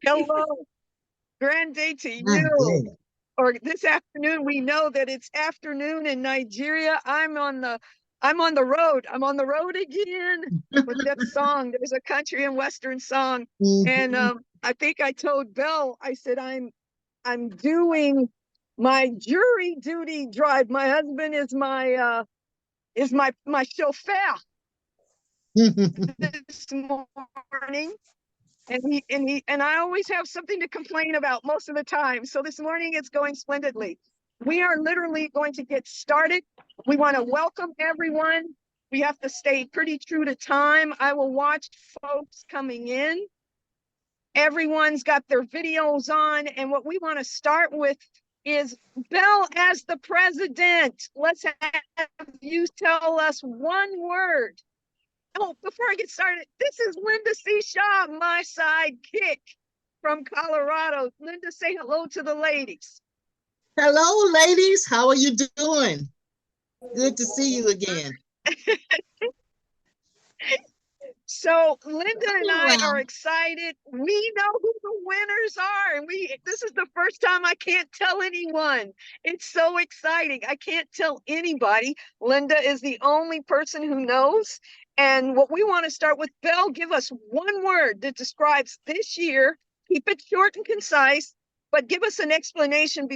Hello, grand day to Good you. day. Or this afternoon, we know that it's afternoon in Nigeria. I'm on the road. I'm on the road again with that song. There's a country and western song. And Mhm. I think I told Belle, I said I'm doing my jury duty drive. My husband is my chauffeur this morning. And I always have something to complain about most of the time. So this morning it's going splendidly. We are literally going to get started. We want to welcome everyone. We have to stay pretty true to time. I will watch folks coming in. Everyone's got their videos on, and what we want to start with is Belle as the president. Let's have you tell us one word. Oh, before I get started, this is Linda C. Shaw, my sidekick from Colorado. Linda, say hello to the ladies. Hello, ladies. How are you doing? Good to see you again. So Linda and I are Well, excited. We know who the winners are, and this is the first time I can't tell anyone. It's so exciting. I can't tell anybody. Linda is the only person who knows. And what we want to start with, Belle, give us one word that describes this year. Keep it short and concise, but give us an explanation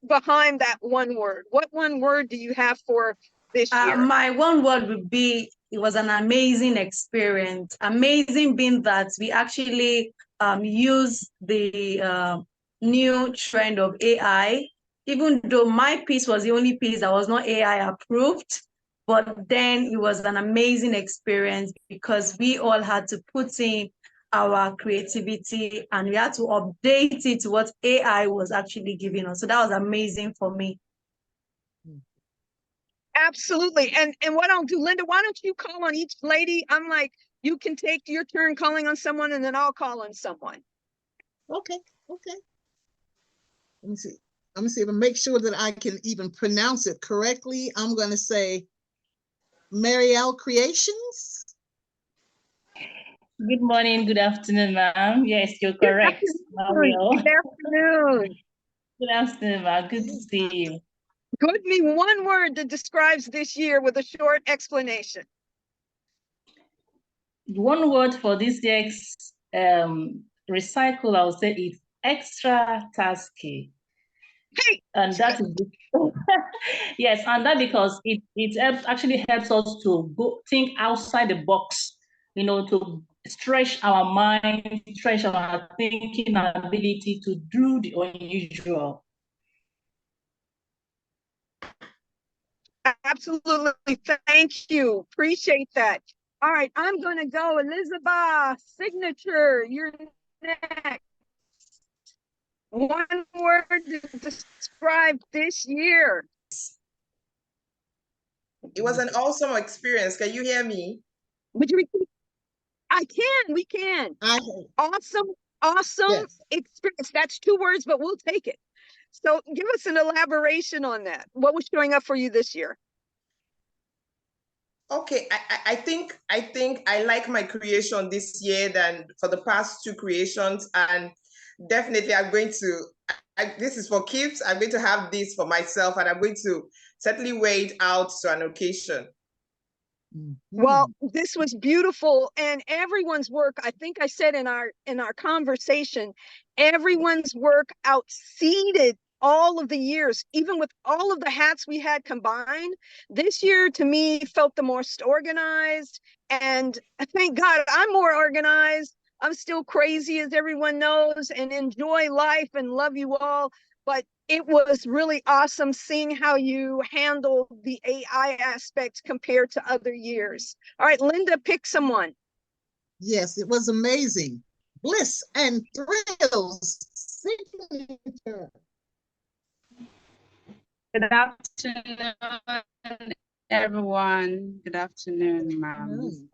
behind that one word. What one word do you have for this year? My one word would be, it was an amazing experience. Amazing being that we actually use the new trend of AI, even though my piece was the only piece that was not AI approved. But then it was an amazing experience because we all had to put in our creativity and we had to update it to what AI was actually giving us. So that was amazing for me. Absolutely. And what I'll do, Linda, why don't you call on each lady? I'm like, you can take your turn calling on someone and then I'll call on someone. okay. Let me see. Let me see if I make sure that I can even pronounce it correctly. I'm going to say Marielle Creations. Good morning, good afternoon, ma'am. Yes, you're correct. Good afternoon. Good afternoon, ma'am. Good to see you. Give me one word that describes this year with a short explanation. One word for this year's recycle, I would say, is extra tasky. Hey. And that is yes, and that because it actually helps us to go think outside the box, to stretch our mind, stretch our thinking ability to do the unusual. Absolutely. Thank you. Appreciate that. All right, I'm going to go Elizabeth, signature. You're next. One word to describe this year. It was an awesome experience. Can you hear me? Would you repeat? I can. We can. Awesome yes. Experience. That's 2 words, but we'll take it. So give us an elaboration on that. What was showing up for you this year? Okay, I think I like my creation this year than for the past 2 creations, and definitely I'm going to. This is for keeps. I'm going to have this for myself, and I'm going to certainly wear it out to an occasion. Well, this was beautiful, and everyone's work, I think I said in our conversation, everyone's work outseeded all of the years, even with all of the hats we had combined. This year, to me, felt the most organized, and thank God I'm more organized. I'm still crazy, as everyone knows, and enjoy life and love you all. But it was really awesome seeing how you handle the AI aspect compared to other years. All right, Linda, pick someone. Yes, it was amazing. Bliss and Thrills signature. Good afternoon, everyone. Good afternoon, ma'am.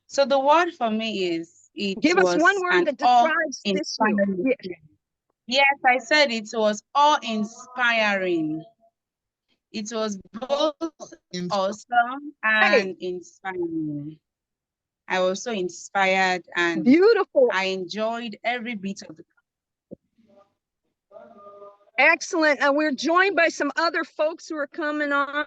So the word for me is give us one word that describes this year. Yes, I said it was awe-inspiring. It was both awesome and inspiring. I was so inspired and Beautiful. I enjoyed every bit of the. Excellent. And we're joined by some other folks who are coming on.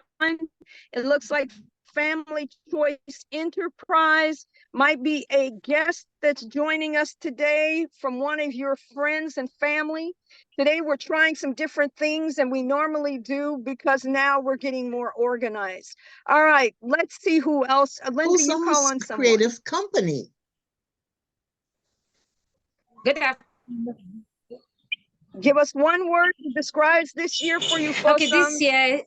It looks like Family Choice Enterprise might be a guest that's joining us today from one of your friends and family. Today we're trying some different things than we normally do because now we're getting more organized. All right, let's see who else. Linda, you call on someone. Creative company. Good afternoon. Give us one word that describes this year for you folks. Okay, this year,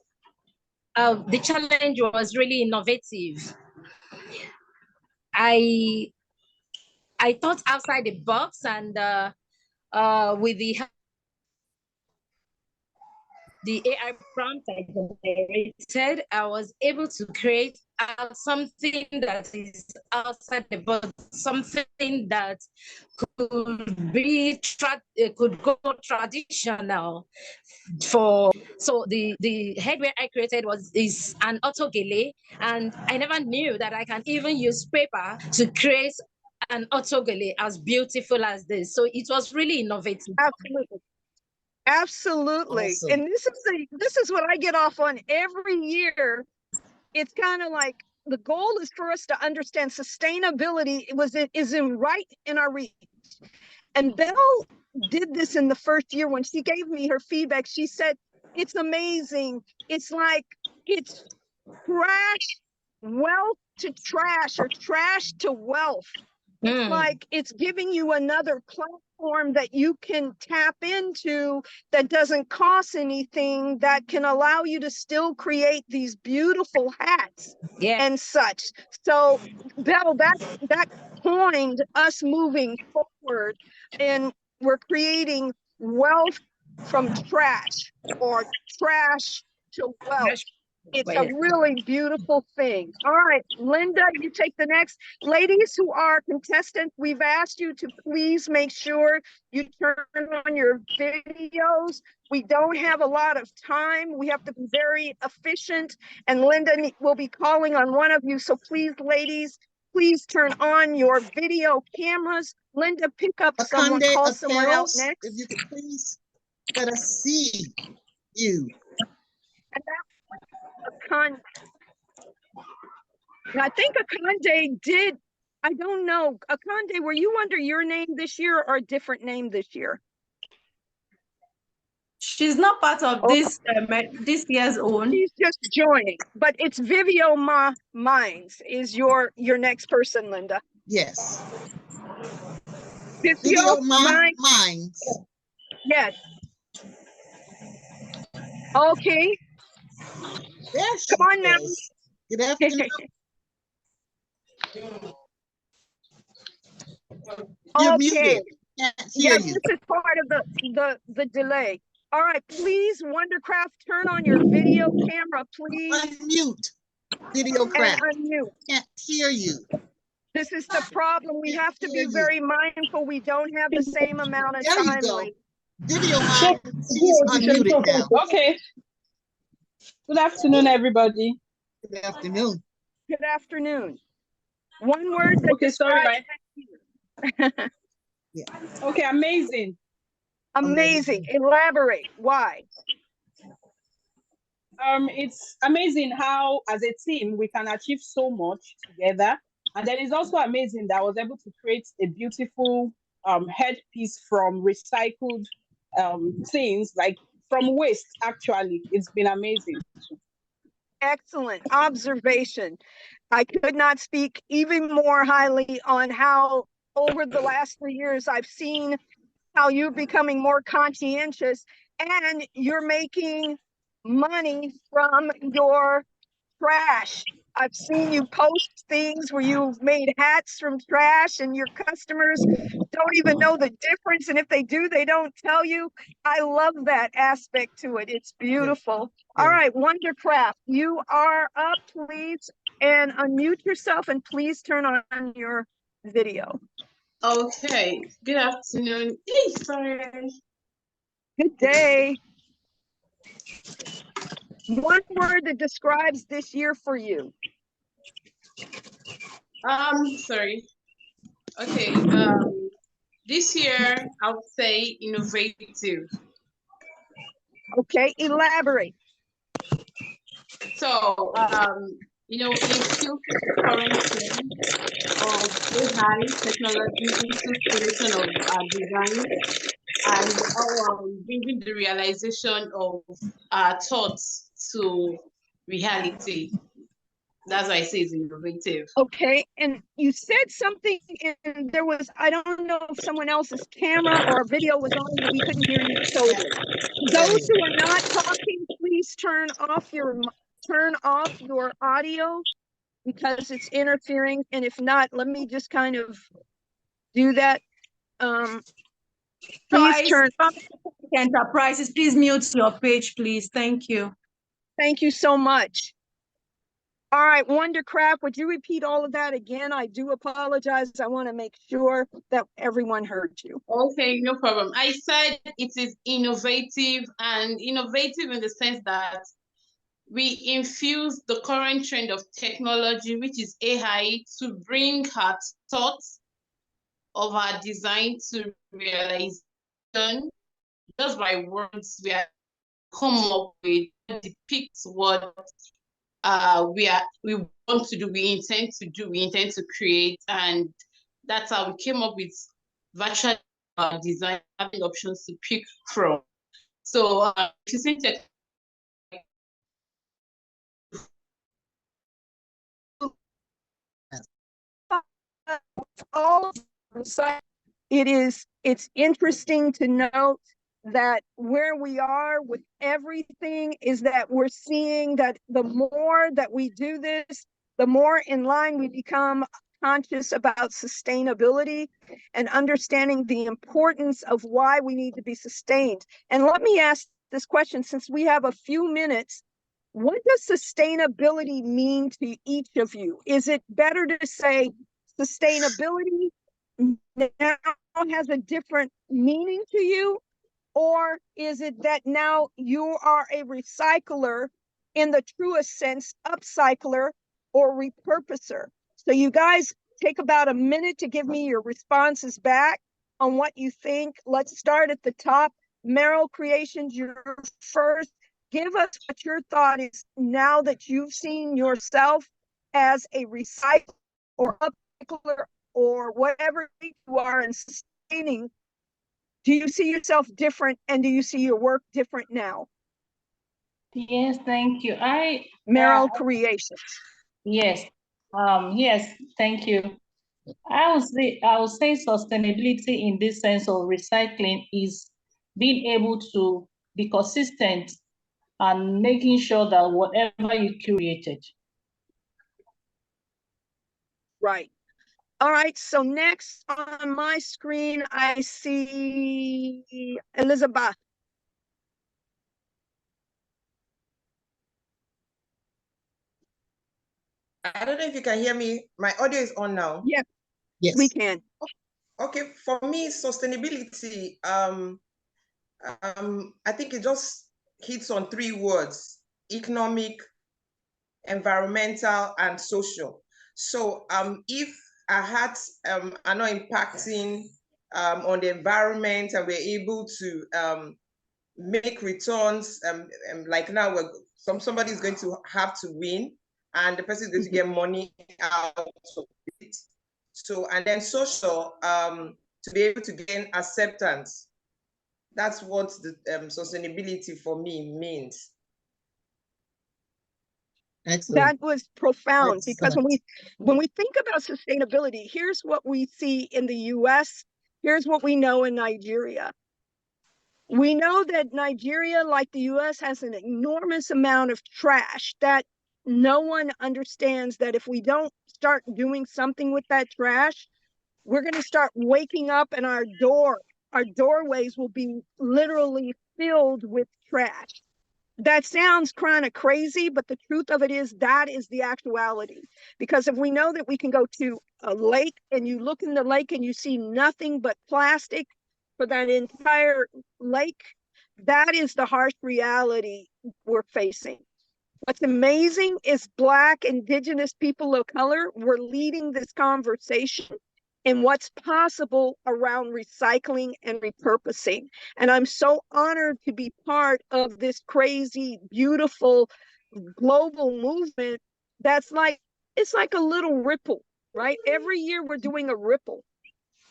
the challenge was really innovative. I thought outside the box, and with the AI prompt I generated, I was able to create something that is outside the box, something that could go traditional. So the headwear I created is an auto gele, and I never knew that I can even use paper to create an auto gele as beautiful as this. So it was really innovative. Absolutely. Absolutely. Awesome. And this is what I get off on every year. It's kind of like the goal is for us to understand sustainability is right in our reach. And Belle did this in the first year when she gave me her feedback. She said, it's amazing. It's like it's trash wealth to trash or trash to wealth. It's like it's giving you another platform that you can tap into that doesn't cost anything, that can allow you to still create these beautiful hats and such. So Belle, that coined us moving forward, and we're creating wealth from trash or trash to wealth. It's a really beautiful thing. All right, Linda, you take the next. Ladies who are contestants, we've asked you to please make sure you turn on your videos. We don't have a lot of time. We have to be very efficient, and Linda will be calling on one of you. So please, ladies, please turn on your video cameras. Linda, pick up someone, call someone out next. If you could please let us see you. I think Akande did. I don't know. Akande, were you under your name this year or a different name this year? She's not part of this year's own. She's just joining, but it's Vivio Minds is your next person, Linda. Yes. Vivio Minds. Yes. Okay. There she Come on now. is. Good afternoon. You're muted. Can't hear you. This is part of the delay. All right, please, Wondercraft, turn on your video camera, please. Unmute video craft. And unmute. Can't hear you. This is the problem. We have to be very mindful. We don't have the same amount of time. There you go. Video Minds, she's unmuted now. Okay. Good afternoon, everybody. Good afternoon. Good afternoon. One word that sorry. Yeah. Okay, amazing. Amazing. Elaborate. Why? It's amazing how, as a team, we can achieve so much together. And then it's also amazing that I was able to create a beautiful headpiece from recycled things, like from waste, actually. It's been amazing. Excellent observation. I could not speak even more highly on how over the last 3 years I've seen how you're becoming more conscientious and you're making money from your trash. I've seen you post things where you've made hats from trash and your customers don't even know the difference. And if they do, they don't tell you. I love that aspect to it. It's beautiful. All right, Wondercraft, you are up, please, and unmute yourself and please turn on your video. Okay, good afternoon. Sorry. Good day. One word that describes this year for you. Sorry. Okay. This year I would say innovative. Okay, elaborate. So, in field current trend of AI technology into creation of design and bringing the realization of our thoughts to reality. That's why I say it's innovative. Okay, and you said something, and there was, I don't know if someone else's camera or video was on, but we couldn't hear you totally. Those who are not talking, please turn off your audio because it's interfering. And if not, let me just kind of do that. Please turn. Enterprises, please mute your page, please. Thank you. Thank you so much. All right, Wondercraft, would you repeat all of that again? I do apologize. I want to make sure that everyone heard you. Okay, no problem. I said it is innovative, and innovative in the sense that we infuse the current trend of technology, which is AI, to bring our thoughts of our design to realization. Just by words, we are come up with depicts what we want to do, we intend to do, we intend to create, and that's how we came up with virtual design, having options to pick from. So using tech. It's interesting to note that where we are with everything is that we're seeing that the more that we do this, the more in line we become conscious about sustainability and understanding the importance of why we need to be sustained. And let me ask this question, since we have a few minutes, what does sustainability mean to each of you? Is it better to say sustainability now has a different meaning to you? Or is it that now you are a recycler in the truest sense, upcycler or repurposer? So you guys take about a minute to give me your responses back on what you think. Let's start at the top. Merrill Creations, you're first. Give us what your thought is now that you've seen yourself as a recycler or upcycler or whatever you are in sustaining. Do you see yourself different, and do you see your work different now? Yes, thank you. Merrill Creations. Yes. Yes, thank you. I would say sustainability in this sense of recycling is being able to be consistent and making sure that whatever you created. Right. All right, so next on my screen, I see Elizabeth. I don't know if you can hear me. My audio is on now. Yes, Yes. we can. Okay, for me, sustainability, I think it just hits on three words: economic, environmental, and social. So if our hats are not impacting on the environment and we're able to make returns, like now somebody's going to have to win and the person is going to get money out of it. So, and then social, to be able to gain acceptance. That's what the sustainability for me means. Excellent. That was profound. Excellent. Because when we think about sustainability, here's what we see in the US, here's what we know in Nigeria. We know that Nigeria, like the US, has an enormous amount of trash that no one understands that if we don't start doing something with that trash, we're going to start waking up and our doorways will be literally filled with trash. That sounds kind of crazy, but the truth of it is that is the actuality. Because if we know that we can go to a lake and you look in the lake and you see nothing but plastic for that entire lake, that is the harsh reality we're facing. What's amazing is Black, Indigenous people of color were leading this conversation in what's possible around recycling and repurposing. And I'm so honored to be part of this crazy, beautiful global movement that's like, it's like a little ripple, right? Every year we're doing a ripple.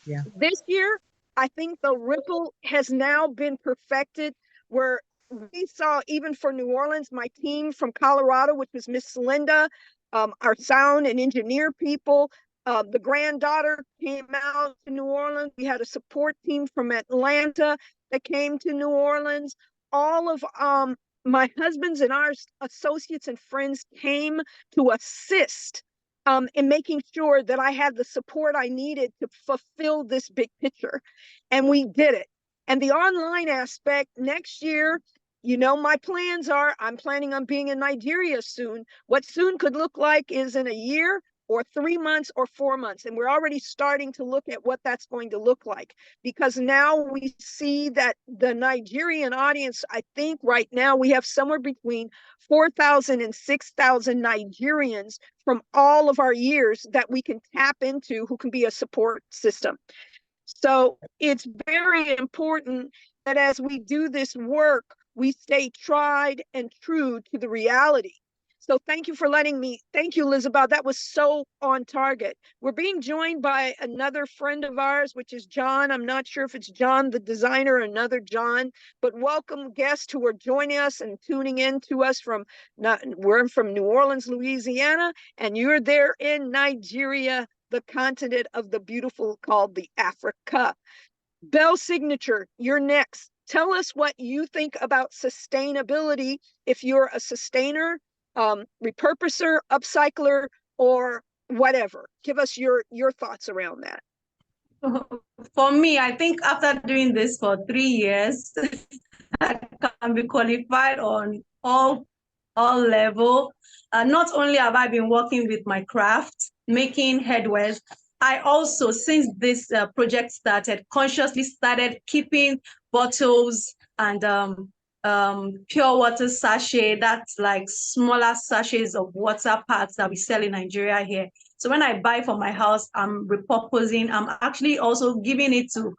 Yeah. This year, I think the ripple has now been perfected where we saw, even for New Orleans, my team from Colorado, which was Miss Linda, our sound and engineer people, the granddaughter came out to New Orleans. We had a support team from Atlanta that came to New Orleans. All of my husband's and our associates and friends came to assist in making sure that I had the support I needed to fulfill this big picture. And we did it. And the online aspect next year, you know, my plans are, I'm planning on being in Nigeria soon. What soon could look like is in a year or 3 months or 4 months. And we're already starting to look at what that's going to look like, because now we see that the Nigerian audience, I think right now we have somewhere between 4,000 and 6,000 Nigerians from all of our years that we can tap into, who can be a support system. So it's very important that as we do this work, we stay tried and true to the reality. So thank you for letting me, thank you, Elizabeth. That was so on target. We're being joined by another friend of ours, which is John. I'm not sure if it's John, the designer, or another John, but welcome guests who are joining us and tuning in to us from, we're from New Orleans, Louisiana, and you're there in Nigeria, the continent of the beautiful called the Africa. Belle Signature, you're next. Tell us what you think about sustainability, if you're a sustainer, repurposer, upcycler, or whatever. Give us your thoughts around that. For me, I think after doing this for 3 years, I can be qualified on all level. Not only have I been working with my craft, making headways, I also, since this project started, consciously started keeping bottles and pure water sachet, that's like smaller sachets of water packs that we sell in Nigeria here. So when I buy for my house, I'm repurposing. I'm actually also giving it to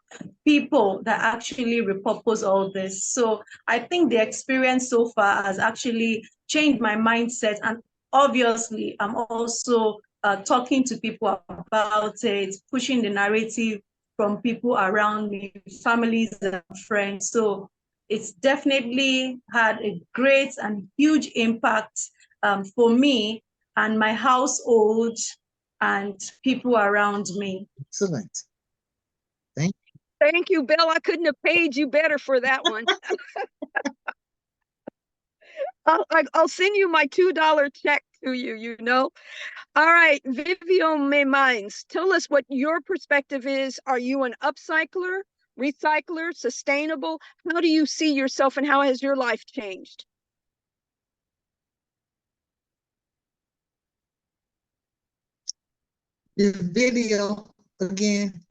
people that actually repurpose all this. So I think the experience so far has actually changed my mindset. And obviously, I'm also talking to people about it, pushing the narrative from people around me, families and friends. So it's definitely had a great and huge impact for me and my household and people around me. Excellent. Thank you, Belle. I couldn't have paid you better for that one. I'll send you my $2 check to you, you know. All right, Vivian Mines, tell us what your perspective is. Are you an upcycler, recycler, sustainable? How do you see yourself and how has your life changed? The video again.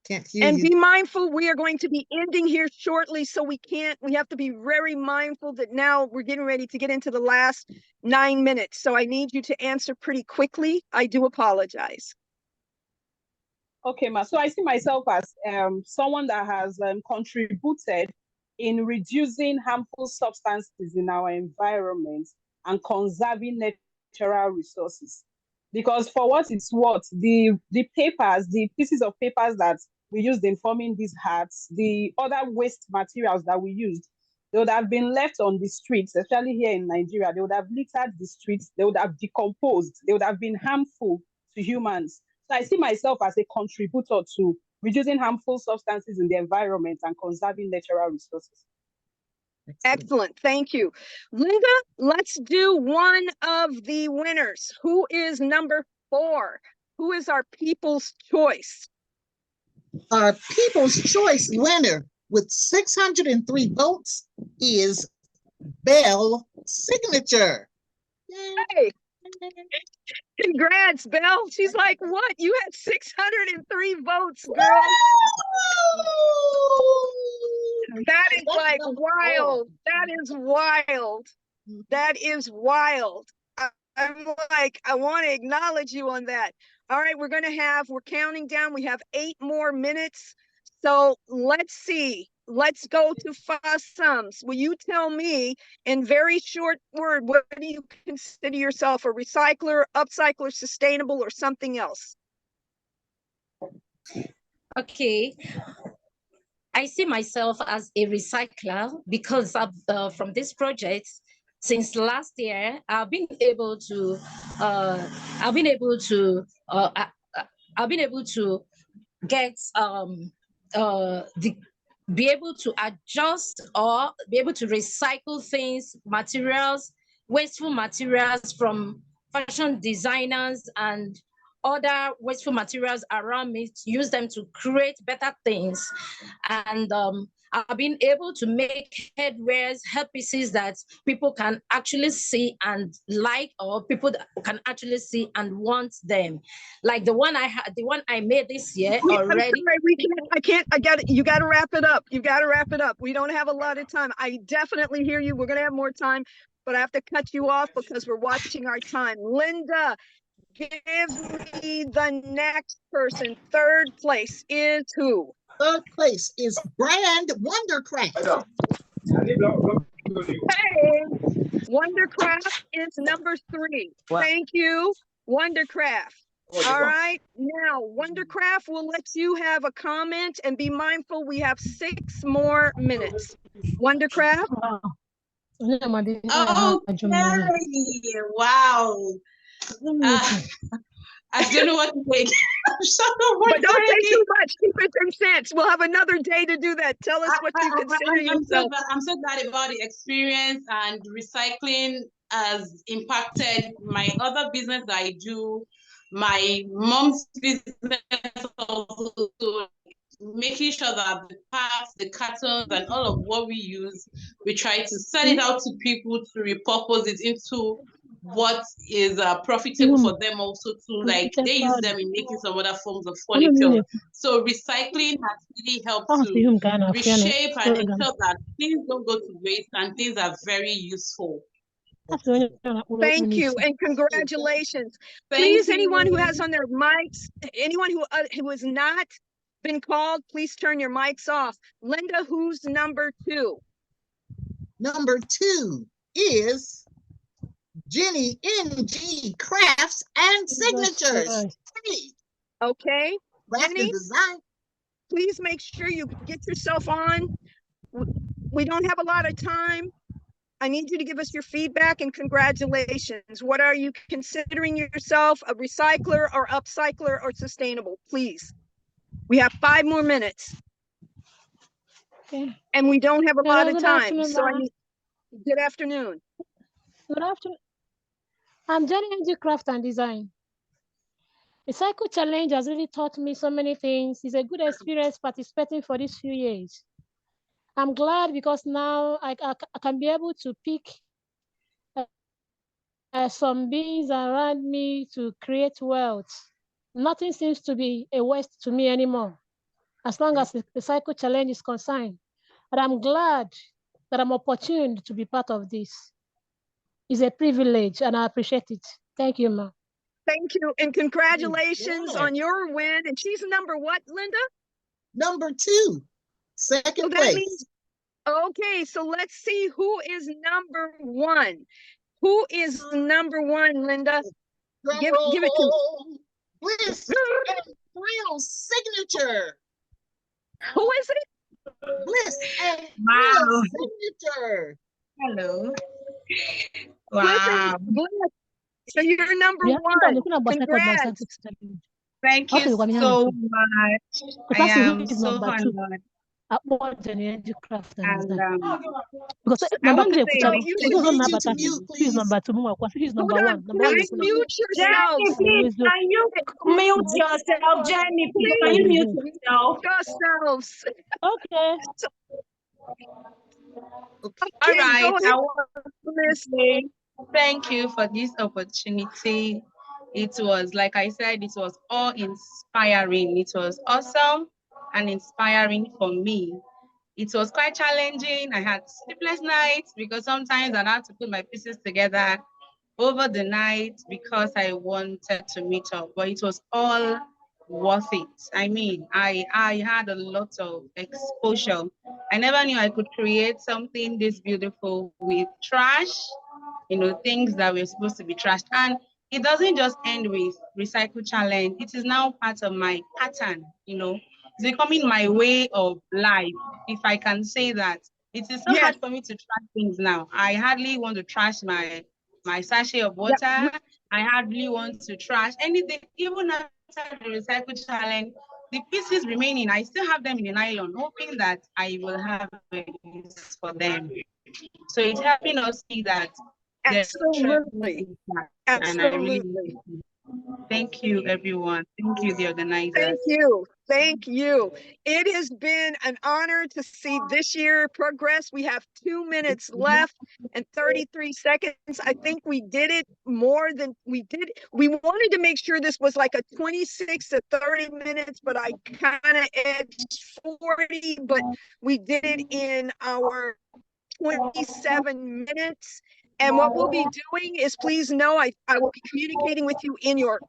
Can't hear And you. be mindful, we are going to be ending here shortly, so we have to be very mindful that now we're getting ready to get into the last 9 minutes. So I need you to answer pretty quickly. I do apologize. Okay, ma. So I see myself as someone that has contributed in reducing harmful substances in our environment and conserving natural resources. Because for what it's worth, the papers, the pieces of papers that we used in forming these hats, the other waste materials that we used, they would have been left on the streets, especially here in Nigeria. They would have littered the streets, they would have decomposed, they would have been harmful to humans. So I see myself as a contributor to reducing harmful substances in the environment and conserving natural resources. Excellent. Thank you. Linda, let's do one of the winners. Who is number 4? Who is our people's choice? Our people's choice winner with 603 votes is Belle Signature. Hey, congrats, Belle. She's like, what? You had 603 votes, girl. That is like wild. That is wild. That is wild. I'm like, I want to acknowledge you on that. All right, we're counting down. We have 8 more minutes. So let's see. Let's go to Fossums. Will you tell me in very short word, what do you consider yourself, a recycler, upcycler, sustainable, or something else? Okay. I see myself as a recycler because of from this project. Since last year, I've been able to get be able to adjust or be able to recycle things, materials, wasteful materials from fashion designers and other wasteful materials around me, to use them to create better things. And I've been able to make headwears, headpieces that people can actually see and like, or people that can actually see and want them. Like the one I made this year already. I can't, you got to wrap it up. You got to wrap it up. We don't have a lot of time. I definitely hear you. We're going to have more time, but I have to cut you off because we're watching our time. Linda, give me the next person. Third place is who? Third place is Brand Wondercraft. Hey, Wondercraft is number 3. Wow. Thank you, Wondercraft. All right, now Wondercraft will let you have a comment, and be mindful we have 6 more minutes. Wondercraft. Okay, wow. I don't know what to say. But don't say too much. Keep it in sense. We'll have another day to do that. Tell us what you consider yourself. I'm so glad about the experience, and recycling has impacted my other business that I do, my mom's business also, making sure that the parts, the cartons, and all of what we use, we try to sell it out to people to repurpose it into what is profitable for them also, to like they use them in making some other forms of furniture. So recycling has really helped to reshape and ensure that things don't go to waste and things are very useful. Thank you and congratulations. Please, anyone who has on their mics, anyone who has not been called, please turn your mics off. Linda, who's number 2? Number 2 is JennyNG Crafts and Signatures. Okay, Jenny, design. please make sure you get yourself on. We don't have a lot of time. I need you to give us your feedback and congratulations. What are you considering yourself, a recycler or upcycler or sustainable? Please. We have 5 more minutes. Okay. And we don't have a lot of time. Afternoon, so I need, good afternoon. Good afternoon. I'm JennyNG Craft and Design. The Cycle Challenge has really taught me so many things. It's a good experience participating for these few years. I'm glad because now I can be able to pick some beings around me to create wealth. Nothing seems to be a waste to me anymore, as long as the Cycle Challenge is concerned. But I'm glad that I'm opportune to be part of this. It's a privilege and I appreciate it. Thank you, Ma. Thank you and congratulations on your win. And she's number what, Linda? Number 2, second place. Means, okay, so let's see who is number 1. Who is number 1, Linda? Give it to me. Blisse and Thrill Signature. Who is it? Blisse and Thrill Signature. Hello. Wow. So you're number 1. Congrats. Thank you so much. I am so honored. And because I want to say, she's number 2. She's number 1. Please mute yourself. Jenny, please, can you mute yourself? Jenny, please, can you mute yourself? Yourselves. Okay. All right. I want to say thank you for this opportunity. It was, like I said, it was all inspiring. It was awesome and inspiring for me. it was quite challenging. I had sleepless nights because sometimes I'd have to put my pieces together over the night because I wanted to meet up, but it was all worth it. I mean, I had a lot of exposure. I never knew I could create something this beautiful with trash, you know, things that were supposed to be trashed. And it doesn't just end with recycle challenge. It is now part of my pattern, you know. It's becoming my way of life, if I can say that. It is so hard for me to trash things now. I hardly want to trash my sachet of water. I hardly want to trash anything, even after the recycle challenge. The pieces remaining, I still have them in the nylon, hoping that I will have a use for them. So it's helping us see that. Absolutely. And I really thank you, everyone. Thank you, the organizers. Thank you. Thank you. It has been an honor to see this year progress. We have 2 minutes left and 33 seconds. I think we did it more than we did. We wanted to make sure this was like a 26 to 30 minutes, but I kind of edged 40, but we did it in our 27 minutes. And what we'll be doing is, please know, I will be communicating with you in your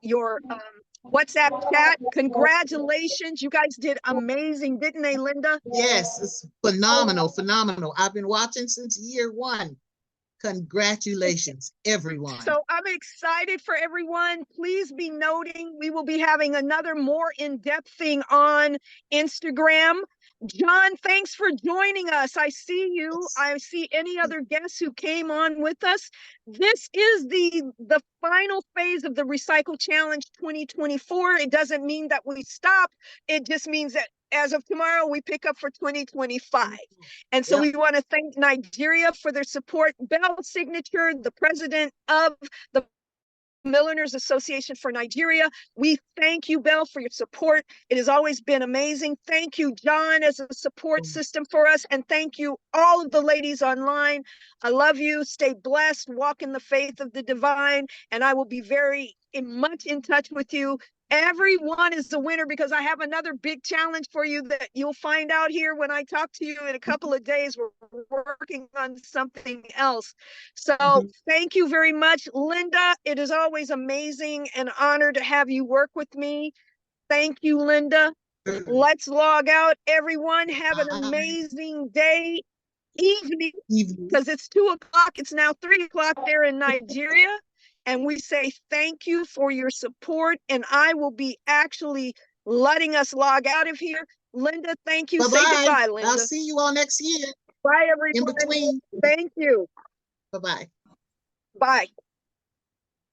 WhatsApp chat. Congratulations. You guys did amazing, didn't they, Linda? Yes, it's phenomenal, phenomenal. I've been watching since year one. Congratulations, everyone. So I'm excited for everyone. Please be noting, we will be having another more in-depth thing on Instagram. John, thanks for joining us. I see you. I see any other guests who came on with us. This is the final phase of the Recycle Challenge 2024. It doesn't mean that we stop. It just means that as of tomorrow, we pick up for 2025. And so we want to thank Nigeria for their support. Belle Signature, the president of the Milliners Association for Nigeria. We thank you, Belle, for your support. It has always been amazing. Thank you, John, as a support system for us. And thank you, all of the ladies online. I love you. Stay blessed. Walk in the faith of the divine. And I will be very much in touch with you. Everyone is the winner, because I have another big challenge for you that you'll find out here when I talk to you in a couple of days. We're working on something else. So thank you very much, Linda. It is always amazing and honor to have you work with me. Thank you, Linda. Let's log out. Everyone have an amazing day, evening, because it's 2 o'clock. It's now 3 o'clock there in Nigeria. And we say thank you for your support. And I will be actually letting us log out of here. Linda, thank you. Bye-bye. Say goodbye, Linda. I'll see you all next year. Bye, everyone. In between. Thank you. Bye-bye. Bye.